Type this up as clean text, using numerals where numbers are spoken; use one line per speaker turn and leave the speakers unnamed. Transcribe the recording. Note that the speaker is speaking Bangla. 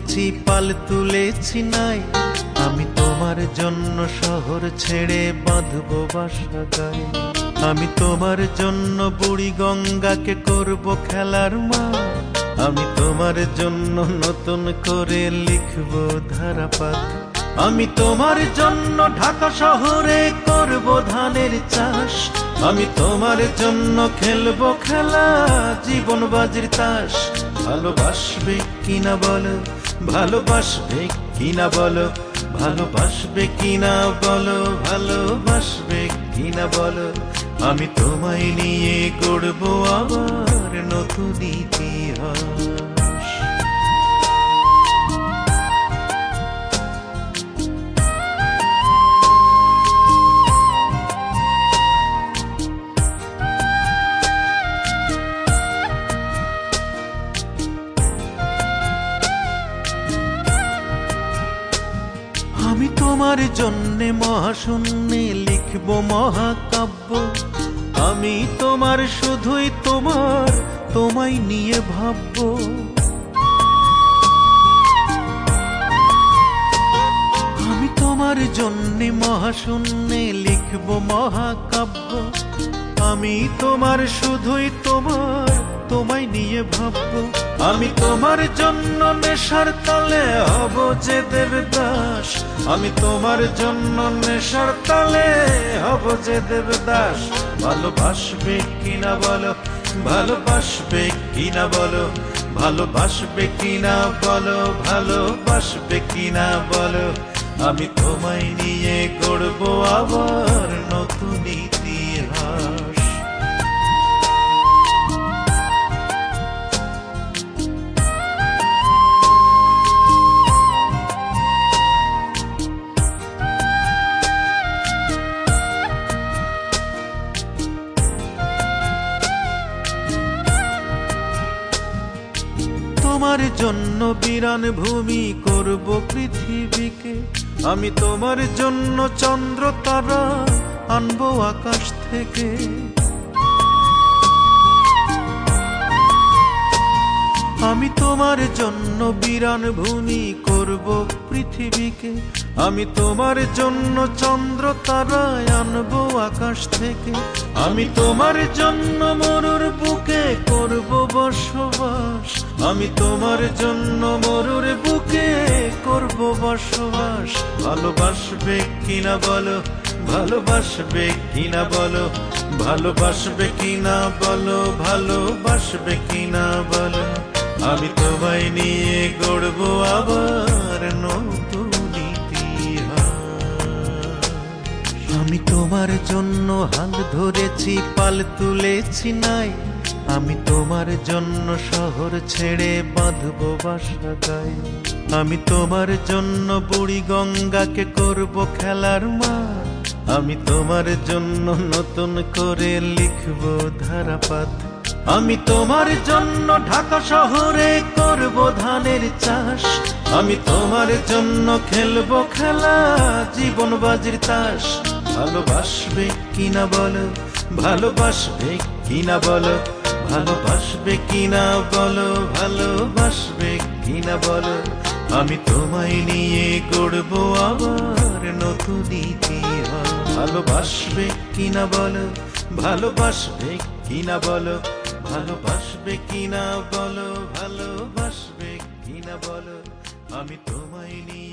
ধরেছি পাল তুলেছি নাই, আমি তোমার জন্য শহর ছেড়ে বাঁধবো বাসা গায়ে। আমি তোমার জন্য বুড়ি গঙ্গাকে করব খেলার মা, আমি তোমার জন্য নতুন করে লিখব ধারাপাত। আমি তোমার জন্য ঢাকা শহরে করব ধানের চাষ, আমি তোমার জন্য খেলবো খেলা জীবন বাজির তাস। ভালোবাসবে কিনা বলো, ভালোবাসবে কিনা বলো, ভালোবাসবে কিনা বলো, ভালোবাসবে কিনা বলো। আমি তোমায় নিয়ে গড়বো আবার নতুন ইতিহাস। আমি তোমার জন্যে মহাশূন্যে লিখব মহাকাব্য, আমি তোমার শুধুই তোমার, তোমায় নিয়ে ভাববো। আমি তোমার জন্যে মহাশূন্যে লিখব মহাকাব্য, আমি তোমার শুধুই তোমার, তোমায় নিয়ে ভাববো। আমি তোমার জন্য নেশার তালে হব যে দেবদাস, আমি তোমার জন্য নেশার তালে হব যে দেবদাস। ভালোবাসবে কিনা বলো, ভালোবাসবে কিনা বলো, ভালোবাসবে কিনা বলো, ভালোবাসবে কিনা বলো। আমি তোমায় নিয়ে গড়বো আবার নতুন ইতিহাস। তোমার জন্য বিরান ভূমি করব পৃথিবীকে, আমি তোমার জন্য চন্দ্র তারা আনবো আকাশ থেকে। আমি তোমার জন্য বিরান ভূমি করব পৃথিবীকে, আমি তোমার জন্য চন্দ্র তারা আনবো আকাশ থেকে। আমি তোমার জন্য মরুর বুকে করব বসবাস, আমি তোমার জন্য মরুর বুকে করব বসবাস। ভালোবাসবে কিনা বলো, ভালোবাসবে কিনা বলো, ভালোবাসবে কিনা বলো, ভালোবাসবে কিনা বলো। আমি তোমায় নিয়ে গড়বো আবার নতুন ইতিহাস। আমি তোমার জন্য হাল ধরেছি পাল তুলেছি নাই, আমি তোমার জন্য শহর ছেড়ে বাঁধবো বাসা গায়ে। আমি তোমার জন্য বুড়ি গঙ্গাকে করব খেলার মা, আমি তোমার জন্য নতুন করে লিখব ধারাপাত। আমি তোমার জন্য ঢাকা শহরে করব ধানের চাষ, আমি তোমার জন্য খেলবো খেলা জীবন বাজির তাস। ভালোবাসবে কিনা বলো, ভালোবাসবে কিনা বলো, ভালোবাসবে কিনা বলো, ভালোবাসবে কিনা বলো। আমি তোমায় নিয়ে গড়বো আবার নতুন ইতিহাস। ভালোবাসবে কিনা বলো, ভালোবাসবে কিনা বলো, ভালোবাসবে কিনা বলো, ভালোবাসবে কিনা বলো। আমি তোমায় নিয়ে